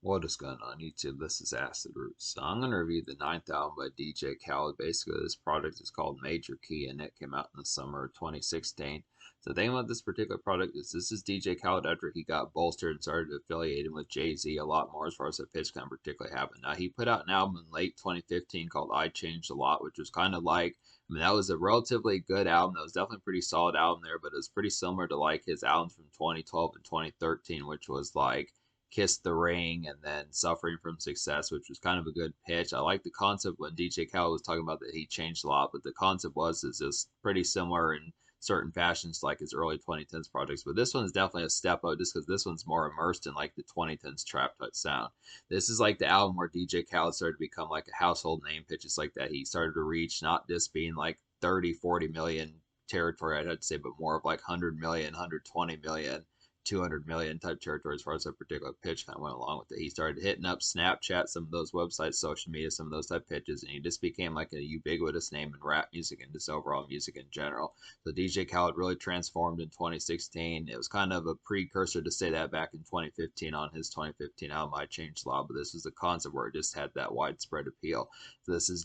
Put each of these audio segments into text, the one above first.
What is going on YouTube? This is Acid Roots. So I'm going to review the ninth album by DJ Khaled. Basically, this project is called Major Key, and it came out in the summer of 2016. So the thing about this particular product is this is DJ Khaled after he got bolstered and started affiliating with Jay-Z a lot more as far as the pitch kind of particularly happened. Now, he put out an album in late 2015 called I Changed a Lot, which was kind of like, I mean, that was a relatively good album. That was definitely a pretty solid album there, but it was pretty similar to like his albums from 2012 and 2013, which was like Kiss the Ring and then Suffering from Success, which was kind of a good pitch. I like the concept when DJ Khaled was talking about that he changed a lot, but the concept was is just pretty similar in certain fashions to like his early 2010s projects. But this one is definitely a step up just because this one's more immersed in like the 2010s trap type sound. This is like the album where DJ Khaled started to become like a household name, pitches like that. He started to reach not just being like 30, 40 million territory, I'd have to say, but more of like 100 million, 120 million 200 million type territory as far as that particular pitch kind of went along with it. He started hitting up Snapchat, some of those websites, social media, some of those type pitches, and he just became like a ubiquitous name in rap music and just overall music in general. So DJ Khaled really transformed in 2016. It was kind of a precursor to say that back in 2015 on his 2015 album I Changed a Lot, but this was the concept where it just had that widespread appeal. So this is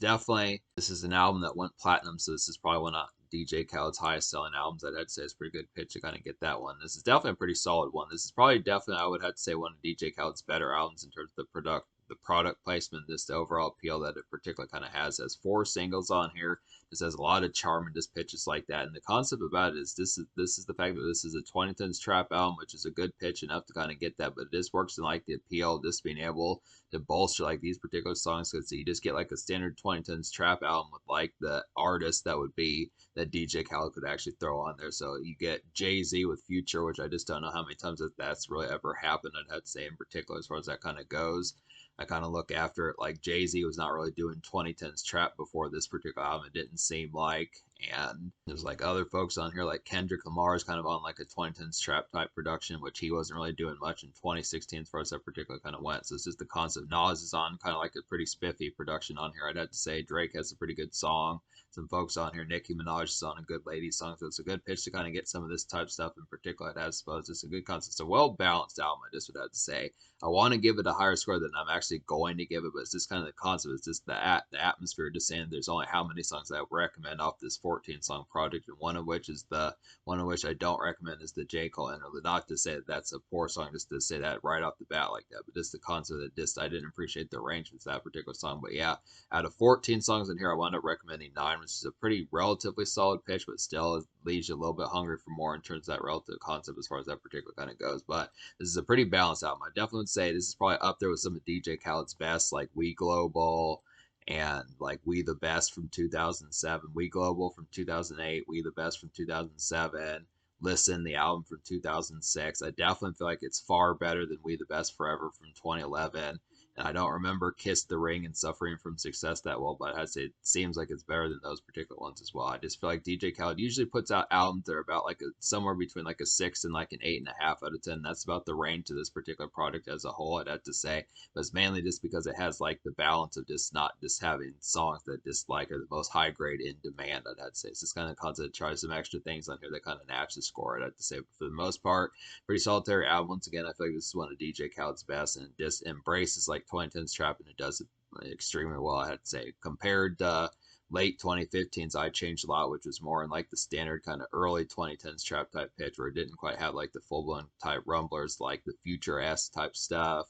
an album that went platinum, so this is probably one of DJ Khaled's highest selling albums. I'd say it's a pretty good pitch to kind of get that one. This is definitely a pretty solid one. This is probably definitely I would have to say one of DJ Khaled's better albums in terms of the product placement, just the overall appeal that it particularly kind of has. It has 4 singles on here. This has a lot of charm and just pitches like that. And the concept about it is this is the fact that this is a 2010s trap album, which is a good pitch enough to kind of get that, but it just works in like the appeal, just being able to bolster like these particular songs because you just get like a standard 2010s trap album with like the artist that would be that DJ Khaled could actually throw on there. So you get Jay-Z with Future, which I just don't know how many times that's really ever happened. I'd have to say in particular as far as that kind of goes. I kind of look after it like Jay-Z was not really doing 2010s trap before this particular album. It didn't seem like. And there's like other folks on here, like Kendrick Lamar is kind of on like a 2010s trap type production, which he wasn't really doing much in 2016 as far as that particular kind of went. So it's just the concept. Nas is on kind of like a pretty spiffy production on here. I'd have to say Drake has a pretty good song. Some folks on here, Nicki Minaj is on a good lady song, so it's a good pitch to kind of get some of this type stuff in particular. I suppose it's a good concept. It's a well balanced album. I just would have to say. I want to give it a higher score than I'm actually going to give it, but it's just kind of the concept. It's just the atmosphere. Just saying, there's only how many songs I recommend off this 14 song project, and one of which I don't recommend is the J Cole interlude. Not to say that that's a poor song, just to say that right off the bat like that, but just the concept that just I didn't appreciate the arrangements of that particular song. But yeah, out of 14 songs in here, I wound up recommending 9, which is a pretty relatively solid pitch, but still leaves you a little bit hungry for more in terms of that relative concept as far as that particular kind of goes. But this is a pretty balanced album. I definitely would say this is probably up there with some of DJ Khaled's best, like We Global and like We the Best from 2007, We Global from 2008, We the Best from 2007. Listen, the album from 2006. I definitely feel like it's far better than We the Best Forever from 2011. And I don't remember Kiss the Ring and Suffering from Success that well, but I'd say it seems like it's better than those particular ones as well. I just feel like DJ Khaled usually puts out albums that are about like somewhere between like a 6 and like an 8.5 out of 10. That's about the range of this particular product as a whole, I'd have to say. But it's mainly just because it has like the balance of just not just having songs that just like are the most high grade in demand, I'd have to say. It's just kind of concept try some extra things on here that kind of naturally score it, I'd have to say. But for the most part, pretty solitary album. Once again, I feel like this is one of DJ Khaled's best, and it just embraces like 2010s trap, and it does it extremely well, I have to say. Compared to late 2015's I Changed a Lot, which was more in like the standard kind of early 2010s trap type pitch, where it didn't quite have like the full blown type rumblers, like the Future S type stuff,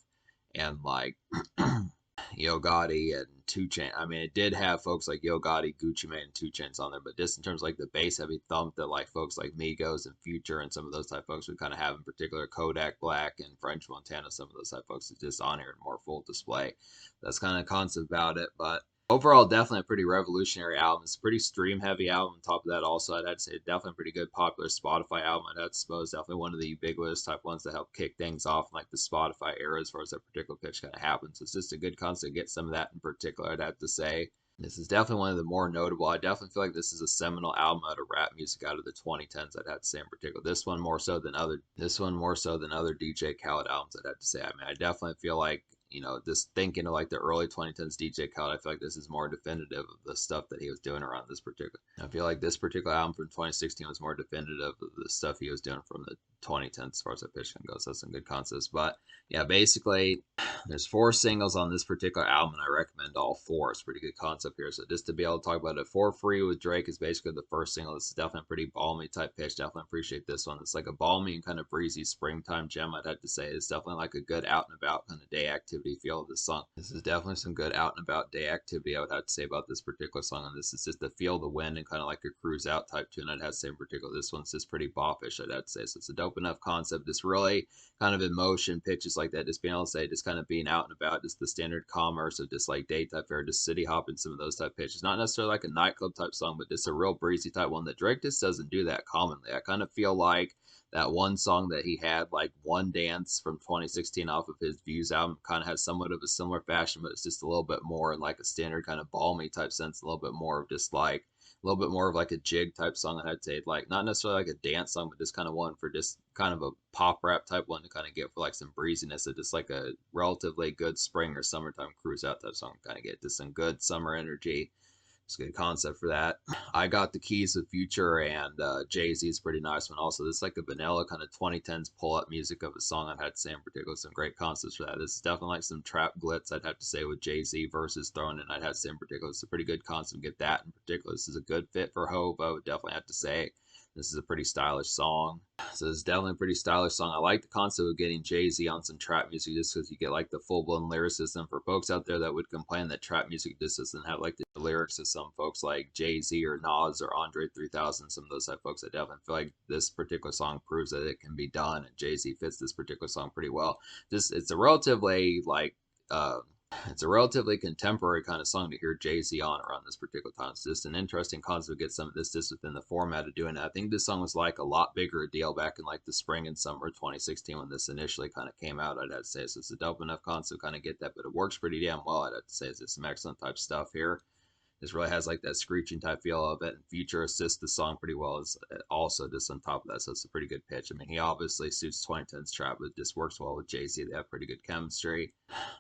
and like Yo Gotti and 2 Chainz. I mean, it did have folks like Yo Gotti, Gucci Mane, and 2 Chainz on there, but just in terms of like the bass heavy thump that like folks like Migos and Future and some of those type folks would kind of have, in particular Kodak Black and French Montana, some of those type folks is just on here in more full display. That's kind of concept about it, but overall, definitely a pretty revolutionary album. It's a pretty stream heavy album. On top of that, also, I'd have to say definitely a pretty good popular Spotify album. I'd have to suppose definitely one of the ubiquitous type ones that help kick things off in like the Spotify era as far as that particular pitch kind of happens. So it's just a good concept to get some of that in particular, I'd have to say. This is definitely one of the more notable. I definitely feel like this is a seminal album out of rap music out of the 2010s. I'd have to say in particular. This one more so than other DJ Khaled albums. I'd have to say. I mean, I definitely feel like just thinking of like the early 2010s DJ Khaled, I feel like this is more definitive of the stuff that he was doing around this particular. I feel like this particular album from 2016 was more definitive of the stuff he was doing from the 2010s as far as that pitch goes. That's some good concepts. But yeah, basically, there's 4 singles on this particular album, and I recommend all 4. It's a pretty good concept here. So just to be able to talk about it, For Free with Drake is basically the first single. This is definitely a pretty balmy type pitch. Definitely appreciate this one. It's like a balmy and kind of breezy springtime gem, I'd have to say. It's definitely like a good out and about kind of day activity feel of this song. This is definitely some good out and about day activity, I would have to say, about this particular song. And this is just to feel the wind and kind of like a cruise out type tune, I'd have to say in particular. This one's just pretty boppish, I'd have to say. So it's a dope enough concept. Just really kind of in motion, pitches like that, just being able to say, just kind of being out and about, just the standard commerce of just like day type fare, just city hopping, some of those type pitches. Not necessarily like a nightclub type song, but just a real breezy type one that Drake just doesn't do that commonly. I kind of feel like that one song that he had, like One Dance from 2016 off of his Views album, kind of has somewhat of a similar fashion, but it's just a little bit more in like a standard kind of balmy type sense, a little bit more of just like a little bit more of like a jig type song, I'd say, like not necessarily like a dance song, but just kind of one for just kind of a pop rap type one to kind of get for like some breeziness of just like a relatively good spring or summertime cruise out type song, kind of get just some good summer energy. It's a good concept for that. I Got the Keys with Future and Jay-Z is a pretty nice one. Also, this is like a vanilla kind of 2010s pull-up music of a song, I'd have to say in particular. Some great concepts for that. This is definitely like some trap glitz, I'd have to say, with Jay-Z versus thrown in, I'd have to say in particular. It's a pretty good concept. Get that in particular. This is a good fit for Hove, I would definitely have to say. This is a pretty stylish song. So it's definitely a pretty stylish song. I like the concept of getting Jay-Z on some trap music just because you get like the full-blown lyricism. For folks out there that would complain that trap music just doesn't have like the lyrics of some folks like Jay-Z or Nas or Andre 3000, some of those type folks, I definitely feel like this particular song proves that it can be done, and Jay-Z fits this particular song pretty well. Just it's a relatively like it's a relatively contemporary kind of song to hear Jay-Z on around this particular time. It's just an interesting concept to get some of this just within the format of doing it. I think this song was like a lot bigger a deal back in like the spring and summer of 2016 when this initially kind of came out, I'd have to say. So it's a dope enough concept to kind of get that, but it works pretty damn well, I'd have to say. It's just some excellent type stuff here. This really has like that screeching type feel of it, and Future assists the song pretty well as also just on top of that. So it's a pretty good pitch. I mean, he obviously suits 2010's trap, but just works well with Jay-Z. They have pretty good chemistry.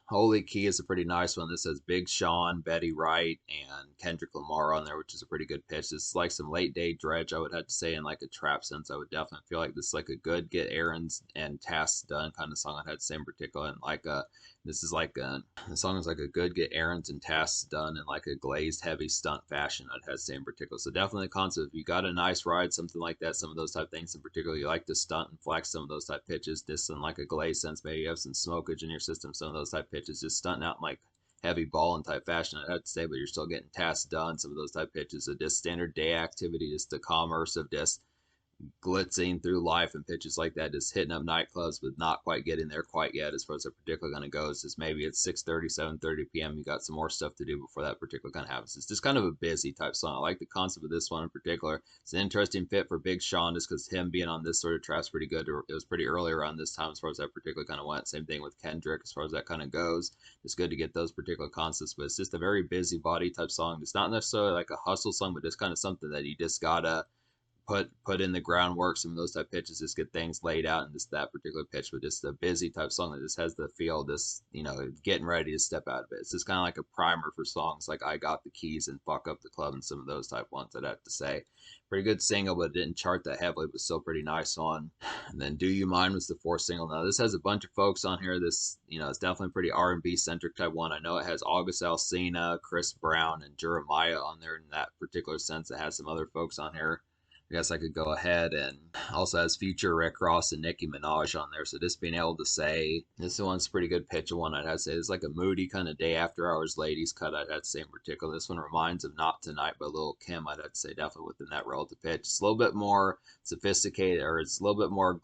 Holy Key is a pretty nice one. This has Big Sean, Betty Wright, and Kendrick Lamar on there, which is a pretty good pitch. This is like some late day dredge, I would have to say, in like a trap sense. I would definitely feel like this is like a good get errands and tasks done kind of song, I'd have to say in particular. And like this is like the song is like a good get errands and tasks done in like a glazed heavy stunt fashion, I'd have to say in particular. So definitely the concept. If you got a nice ride, something like that, some of those type things in particular, you like to stunt and flex some of those type pitches, just in like a glaze sense. Maybe you have some smokage in your system, some of those type pitches, just stunting out in like heavy balling type fashion, I'd have to say, but you're still getting tasks done. Some of those type pitches, so just standard day activity, just the commerce of just glitzing through life and pitches like that, just hitting up nightclubs, but not quite getting there quite yet as far as that particular kind of goes. Just maybe it's 6:30, 7:30 p.m. You got some more stuff to do before that particular kind of happens. It's just kind of a busy type song. I like the concept of this one in particular. It's an interesting fit for Big Sean just because him being on this sort of trap's pretty good. It was pretty early around this time as far as that particular kind of went. Same thing with Kendrick as far as that kind of goes. It's good to get those particular concepts, but it's just a very busy body type song. It's not necessarily like a hustle song, but it's kind of something that you just gotta put in the groundwork, some of those type pitches, just get things laid out in just that particular pitch, but just a busy type song that just has the feel, just getting ready to step out of it. It's just kind of like a primer for songs like I Got the Keys and Fuck Up the Club and some of those type ones, I'd have to say. Pretty good single, but it didn't chart that heavily, but still pretty nice one. And then Do You Mind was the 4th single. Now this has a bunch of folks on here. This it's definitely pretty R&B centric type one. I know it has August Alsina, Chris Brown, and Jeremiah on there in that particular sense. It has some other folks on here. I guess I could go ahead and also has Future, Rick Ross, and Nicki Minaj on there. So just being able to say this one's a pretty good pitch of one, I'd have to say. It's like a moody kind of day after hours ladies cut, I'd have to say in particular. This one reminds of Not Tonight by Lil Kim, I'd have to say definitely within that relative pitch. It's a little bit more sophisticated, or it's a little bit more,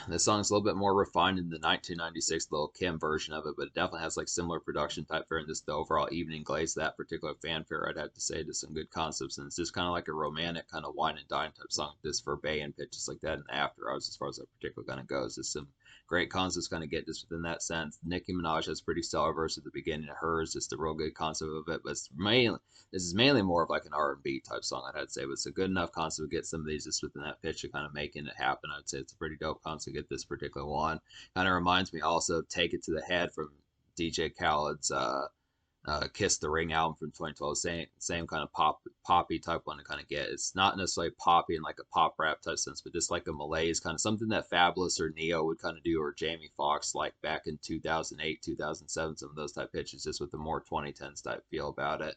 this song's a little bit more refined in the 1996 Lil Kim version of it, but it definitely has like similar production type fare and just the overall evening glaze that particular fanfare, I'd have to say. Just some good concepts, and it's just kind of like a romantic kind of wine and dine type song, just for Bay and pitches like that in the after hours as far as that particular kind of goes. Just some great concepts kind of get just within that sense. Nicki Minaj has pretty stellar verse at the beginning of hers, just a real good concept of it, but this is mainly more of like an R&B type song, I'd have to say, but it's a good enough concept to get some of these just within that pitch of kind of making it happen. I'd say it's a pretty dope concept to get this particular one. Kind of reminds me also of Take It to the Head from DJ Khaled's Kiss the Ring album from 2012. Same kind of poppy type one to kind of get. It's not necessarily poppy in like a pop rap type sense, but just like a malaise kind of something that Fabulous or Neo would kind of do, or Jamie Foxx like back in 2008, 2007, some of those type pitches, just with the more 2010s type feel about it.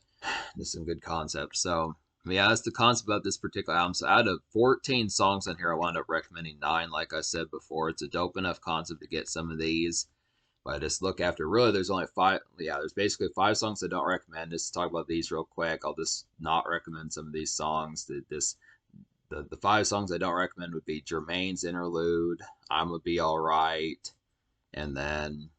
Just some good concepts. So yeah, that's the concept about this particular album. So out of 14 songs on here, I wound up recommending 9. Like I said before, it's a dope enough concept to get some of these. But I just look after, really, there's only 5. Yeah, there's basically 5 songs I don't recommend. Just to talk about these real quick. I'll just not recommend some of these songs. The 5 songs I don't recommend would be Jermaine's Interlude, I'ma Be Alright, and then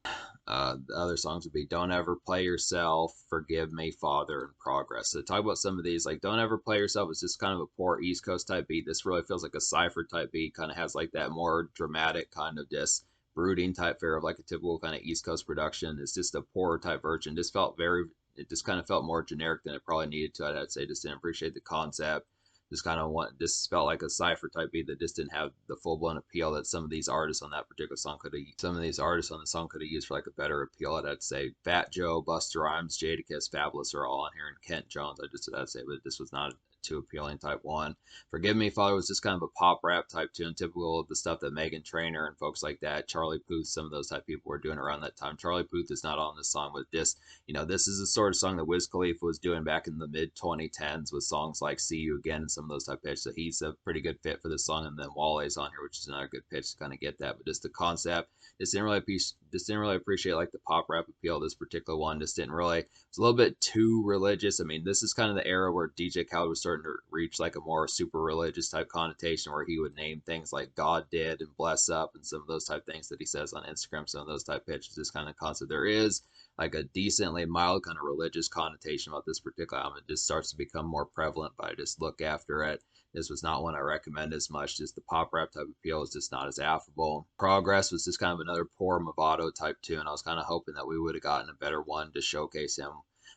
the other songs would be Don't Ever Play Yourself, Forgive Me, Father, and Progress. So to talk about some of these, like Don't Ever Play Yourself is just kind of a poor East Coast type beat. This really feels like a cypher type beat, kind of has like that more dramatic kind of just brooding type fare of like a typical kind of East Coast production. It's just a poorer type version. Just felt it just kind of felt more generic than it probably needed to. I'd say just didn't appreciate the concept. Just felt like a cipher type beat that just didn't have the full blown appeal that some of these artists on that particular song could have. Some of these artists on the song could have used for like a better appeal. I'd say Fat Joe, Busta Rhymes, Jadakiss, Fabulous are all on here, and Kent Jones. I'd say, but this was not too appealing type one. Forgive Me, Father was just kind of a pop rap type tune, typical of the stuff that Megan Trainor and folks like that, Charlie Puth, some of those type of people were doing around that time. Charlie Puth is not on this song, but just, this is the sort of song that Wiz Khalifa was doing back in the mid 2010s with songs like See You Again and some of those type of pitches. So he's a pretty good fit for this song. And then Walle's on here, which is another good pitch to kind of get that. But just the concept, just didn't really appreciate like the pop rap appeal of this particular one. Just didn't really. It's a little bit too religious. I mean, this is kind of the era where DJ Khaled was starting to reach like a more super religious type connotation, where he would name things like God did and bless up and some of those type things that he says on Instagram. Some of those type pitches, this kind of concept. There is like a decently mild kind of religious connotation about this particular album. It just starts to become more prevalent, but I just look after it. This was not one I recommend as much. Just the pop rap type appeal is just not as affable. Progress was just kind of another poor Movado type tune. I was kind of hoping that we would have gotten a better one to showcase him.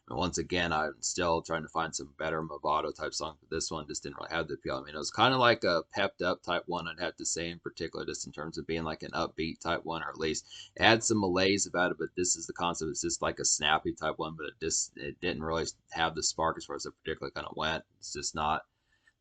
And once again, I'm still trying to find some better Movado type songs, but this one just didn't really have the appeal. I mean, it was kind of like a pepped up type one, I'd have to say, in particular, just in terms of being like an upbeat type one, or at least it had some malaise about it. But this is the concept. It's just like a snappy type one, but it didn't really have the spark as far as it particularly kind of went. It's just not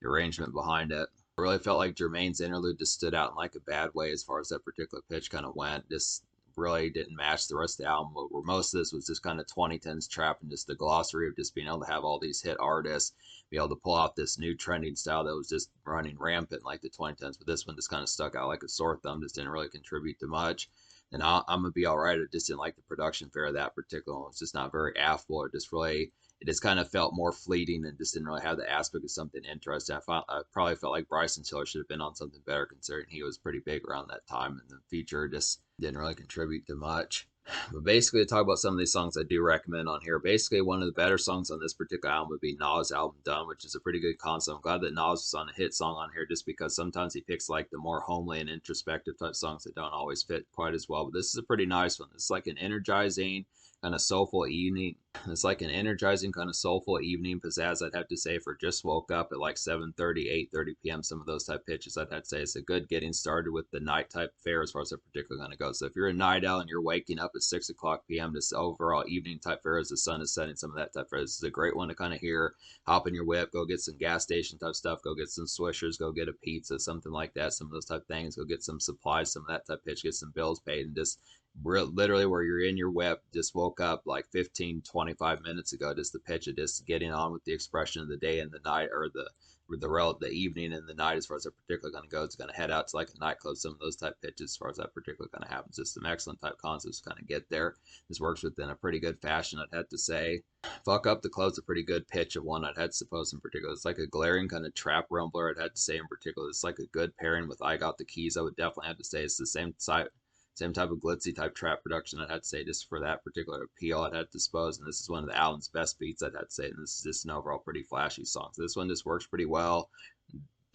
the arrangement behind it. I really felt like Jermaine's Interlude just stood out in like a bad way as far as that particular pitch kind of went. Just really didn't match the rest of the album, where most of this was just kind of 2010s trap and just the glossary of just being able to have all these hit artists be able to pull off this new trending style that was just running rampant in like the 2010s. But this one just kind of stuck out like a sore thumb, just didn't really contribute to much. And I'm gonna be all right. I just didn't like the production fare of that particular one. It's just not very affable. It just kind of felt more fleeting and just didn't really have the aspect of something interesting. I probably felt like Bryson Tiller should have been on something better, considering he was pretty big around that time, and the feature just didn't really contribute to much. But basically, to talk about some of these songs I do recommend on here, basically one of the better songs on this particular album would be Nas' album Done, which is a pretty good concept. I'm glad that Nas was on a hit song on here, just because sometimes he picks like the more homely and introspective type songs that don't always fit quite as well. But this is a pretty nice one. It's like an energizing kind of soulful evening. It's like an energizing kind of soulful evening pizzazz, I'd have to say, for just woke up at like 7:30, 8:30 p.m. Some of those type pitches, I'd have to say it's a good getting started with the night type fare as far as that particularly going to go. So if you're a night owl and you're waking up at 6 o'clock p.m., this overall evening type fare as the sun is setting, some of that type fare, this is a great one to kind of hear. Hop in your whip, go get some gas station type stuff, go get some Swishers, go get a pizza, something like that, some of those type things, go get some supplies, some of that type pitch, get some bills paid, and just literally where you're in your whip, just woke up like 15-25 minutes ago, just the pitch of just getting on with the expression of the day and the night, or the evening and the night as far as that particular going to go. It's going to head out to like a nightclub, some of those type pitches as far as that particular kind of happens. Just some excellent type concepts to kind of get there. This works within a pretty good fashion, I'd have to say. Fuck Up the Clothes, a pretty good pitch of one, I'd have to suppose, in particular. It's like a glaring kind of trap rumbler, I'd have to say, in particular. It's like a good pairing with I Got the Keys, I would definitely have to say. It's the same type of glitzy type trap production, I'd have to say, just for that particular appeal, I'd have to suppose. And this is one of the album's best beats, I'd have to say. And this is just an overall pretty flashy song. So this one just works pretty well.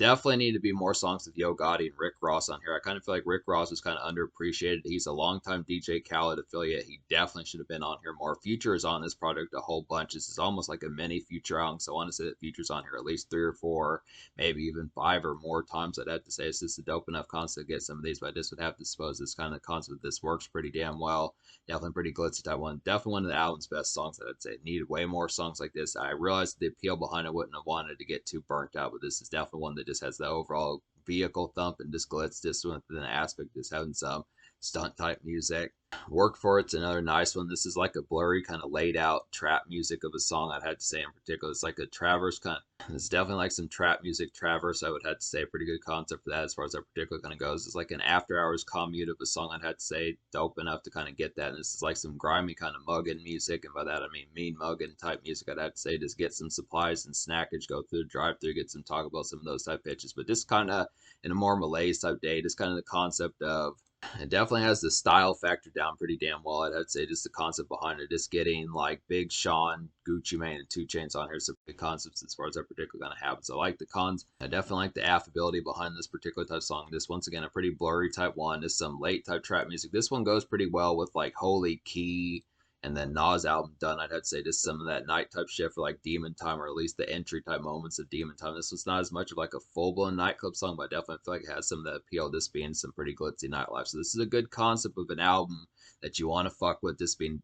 definitely need to be more songs with Yo Gotti and Rick Ross on here. I kind of feel like Rick Ross is kind of underappreciated. He's a longtime DJ Khaled affiliate. He definitely should have been on here more. Future is on this project a whole bunch. This is almost like a mini Future album. So I want to say that Future's on here at least 3 or 4, maybe even 5 or more times. I'd have to say it's just a dope enough concept to get some of these, but I just would have to suppose this kind of concept. This works pretty damn well. Definitely pretty glitzy type one. Definitely one of the album's best songs. I'd say it needed way more songs like this. I realized the appeal behind it wouldn't have wanted to get too burnt out, but this is definitely one that just has the overall vehicle thump and just glitz just within the aspect just having some stunt type music. Work for It's another nice one. This is like a blurry kind of laid out trap music of a song. I'd have to say in particular. It's like a Traverse kind of, it's definitely like some trap music Traverse. I would have to say a pretty good concept for that as far as that particular kind of goes. It's like an after hours commute of a song. I'd have to say dope enough to kind of get that. And this is like some grimy kind of mugging music, and by that I mean mean mugging type music. I'd have to say just get some supplies and snackage, go through the drive through, get some Taco Bell, some of those type pitches. But just kind of in a more malaise type day, just kind of the concept of, it definitely has the style factor down pretty damn well. I'd say just the concept behind it, just getting like Big Sean, Gucci Mane, and 2 Chainz on here. Some big concepts as far as that particular kind of happens. I like the cons. I definitely like the affability behind this particular type song. This once again a pretty blurry type one. This some late type trap music. This one goes pretty well with like Holy Key and then Nas album done. I'd have to say just some of that night type shit for like Demon Time, or at least the entry type moments of Demon Time. This was not as much of like a full blown nightclub song, but I definitely feel like it has some of that appeal, just being some pretty glitzy nightlife. So this is a good concept of an album that you want to fuck with, just being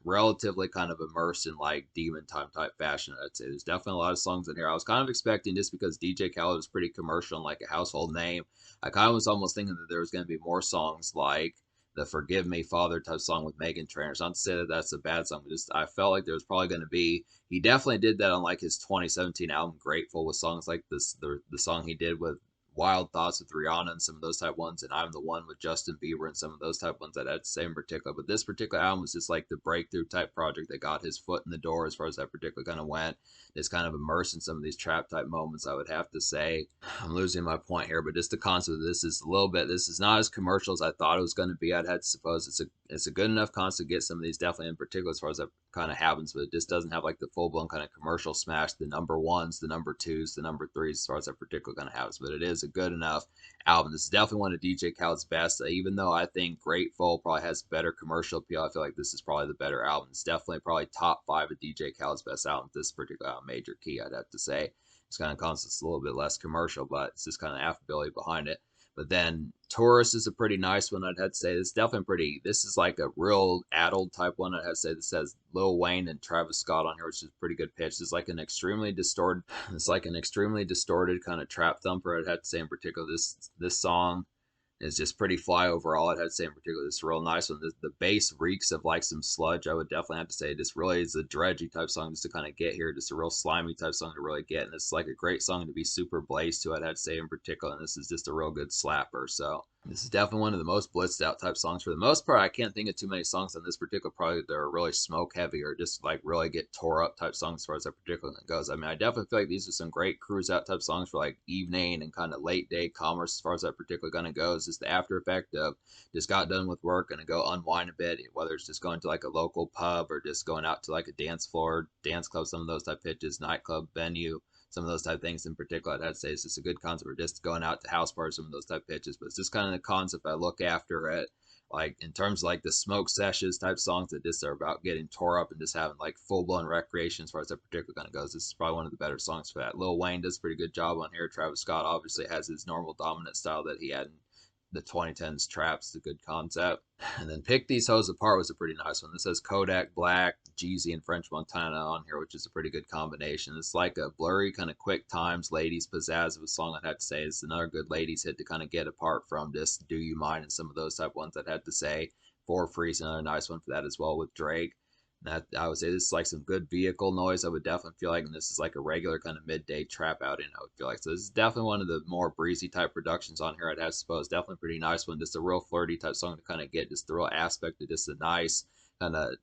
relatively kind of immersed in like Demon Time type fashion. I'd say there's definitely a lot of songs in here. I was kind of expecting, just because DJ Khaled is pretty commercial and like a household name, I kind of was almost thinking that there was going to be more songs like the Forgive Me Father type song with Megan Trainor. Not to say that that's a bad song, but just I felt like there was probably going to be. He definitely did that on like his 2017 album Grateful, with songs like this, the song he did with Wild Thoughts with Rihanna and some of those type ones, and I'm the One with Justin Bieber and some of those type ones that I'd say in particular. But this particular album was just like the breakthrough type project that got his foot in the door as far as that particular kind of went. It's kind of immersed in some of these trap type moments, I would have to say. I'm losing my point here, but just the concept of this is a little bit. This is not as commercial as I thought it was going to be. I'd had to suppose it's a good enough concept to get some of these, definitely in particular as far as that kind of happens, but it just doesn't have like the full blown kind of commercial smash, the number ones, the number twos, the number threes as far as that particular kind of happens. But it is a good enough album. This is definitely one of DJ Khaled's best. Even though I think Grateful probably has better commercial appeal, I feel like this is probably the better album. It's definitely probably top 5 of DJ Khaled's best albums. This particular album, Major Key, I'd have to say. It's kind of concept's a little bit less commercial, but it's just kind of affability behind it. But then Taurus is a pretty nice one. I'd have to say it's definitely pretty. This is like a real adult type one. I'd have to say this has Lil Wayne and Travis Scott on here, which is a pretty good pitch. It's like an extremely distorted. It's like an extremely distorted kind of trap thumper. I'd have to say in particular this song is just pretty fly overall. I'd have to say in particular this is a real nice one. The bass reeks of like some sludge. I would definitely have to say this really is a dredgy type song just to kind of get here. Just a real slimy type song to really get. And it's like a great song to be super blazed to, I'd have to say in particular. And this is just a real good slapper. So this is definitely one of the most blitzed out type songs for the most part. I can't think of too many songs on this particular project that are really smoke heavy or just like really get tore up type songs as far as that particular thing goes. I mean, I definitely feel like these are some great cruise out type songs for like evening and kind of late day commerce as far as that particular kind of goes. Just the after effect of just got done with work and go unwind a bit, whether it's just going to like a local pub or just going out to like a dance floor, dance club, some of those type pitches, nightclub venue, some of those type things in particular. I'd say it's just a good concept for just going out to house parties, some of those type pitches. But it's just kind of the concept I look after it, like in terms of like the smoke sessions type songs that just are about getting tore up and just having like full blown recreation as far as that particular kind of goes. This is probably one of the better songs for that. Lil Wayne does a pretty good job on here. Travis Scott obviously has his normal dominant style that he had in the 2010s traps. A good concept. And then Pick These Hoes Apart was a pretty nice one. This has Kodak Black, Jeezy, and French Montana on here, which is a pretty good combination. It's like a blurry kind of quick times ladies pizzazz of a song. I'd have to say it's another good ladies hit to kind of get apart from just Do You Mind and some of those type ones. I'd have to say For Free's another nice one for that as well with Drake. That I would say this is like some good vehicle noise. I would definitely feel like, and this is like a regular kind of midday trap outing. I would feel like so. This is definitely one of the more breezy type productions on here. I'd have to suppose definitely pretty nice one. Just a real flirty type song to kind of get just the real aspect of just a nice kind of.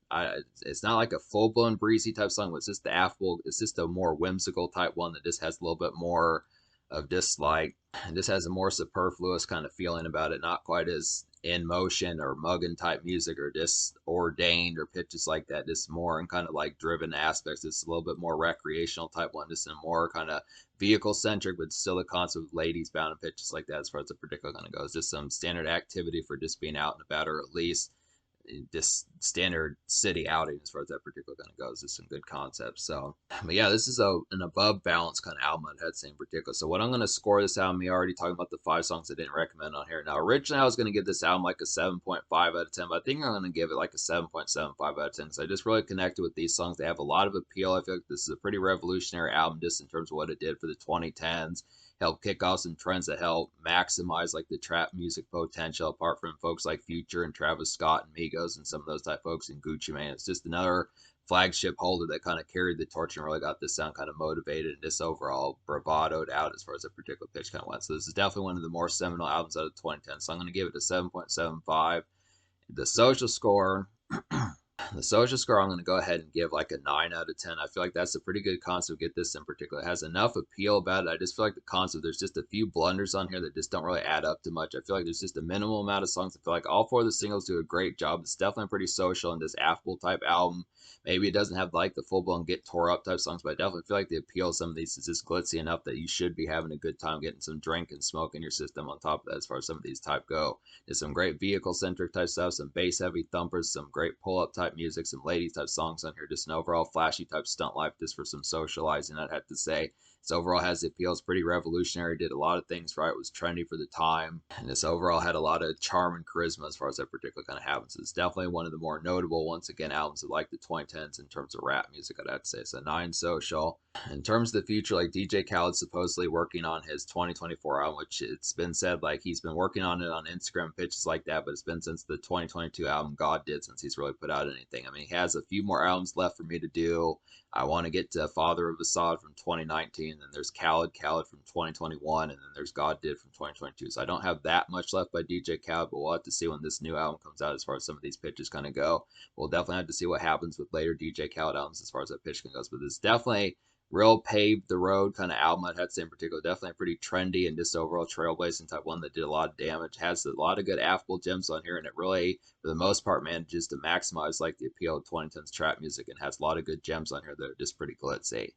It's not like a full blown breezy type song, but it's just the affable. It's just a more whimsical type one that just has a little bit more of just like, and just has a more superfluous kind of feeling about it. Not quite as in motion or mugging type music or just ordained or pitches like that, just more in kind of like driven aspects. It's a little bit more recreational type one, just in a more kind of vehicle centric, but still a concept of ladies bound and pitches like that as far as the particular kind of goes. Just some standard activity for just being out and about, or at least just standard city outing as far as that particular kind of goes. Just some good concepts. So, but yeah, this is an above balance kind of album I'd had to say in particular. So, what I'm going to score this album, me already talking about the 5 songs I didn't recommend on here. Now, originally I was going to give this album like a 7.5 out of 10, but I think I'm going to give it like a 7.75 out of 10 because I just really connected with these songs. They have a lot of appeal. I feel like this is a pretty revolutionary album just in terms of what it did for the 2010s. Help kick off some trends that help maximize like the trap music potential, apart from folks like Future and Travis Scott and Migos and some of those type folks and Gucci Mane. It's just another flagship holder that kind of carried the torch and really got this sound kind of motivated and just overall bravadoed out as far as a particular pitch kind of went. So this is definitely one of the more seminal albums out of 2010. So I'm going to give it a 7.75. The social score, the social score, I'm going to go ahead and give like a 9 out of 10. I feel like that's a pretty good concept. Get this in particular. It has enough appeal about it. I just feel like the concept, there's just a few blunders on here that just don't really add up to much. I feel like there's just a minimal amount of songs. I feel like all 4 of the singles do a great job. It's definitely a pretty social and this affable type album. Maybe it doesn't have like the full blown get tore up type songs, but I definitely feel like the appeal of some of these is just glitzy enough that you should be having a good time getting some drink and smoke in your system on top of that as far as some of these type go. There's some great vehicle centric type stuff, some bass heavy thumpers, some great pull up type music, some ladies type songs on here, just an overall flashy type stunt life just for some socializing, I'd have to say. This overall has the appeal. It's pretty revolutionary. Did a lot of things right. It was trendy for the time. And this overall had a lot of charm and charisma as far as that particular kind of happens. It's definitely one of the more notable, once again, albums of like the 2010s in terms of rap music, I'd have to say. So 9 social. In terms of the future, like DJ Khaled supposedly working on his 2024 album, which it's been said like he's been working on it on Instagram pitches like that, but it's been since the 2022 album God Did since he's really put out anything. I mean, he has a few more albums left for me to do. I want to get to Father of Assad from 2019, and then there's Khaled from 2021, and then there's God Did from 2022. So I don't have that much left by DJ Khaled, but we'll have to see when this new album comes out as far as some of these pitches kind of go. We'll definitely have to see what happens with later DJ Khaled albums as far as that pitch goes, but it's definitely real paved the road kind of album. I'd have to say in particular, definitely pretty trendy and just overall trailblazing type one that did a lot of damage. Has a lot of good affable gems on here, and it really, for the most part, manages to maximize like the appeal of 2010s trap music and has a lot of good gems on here that are just pretty glitzy.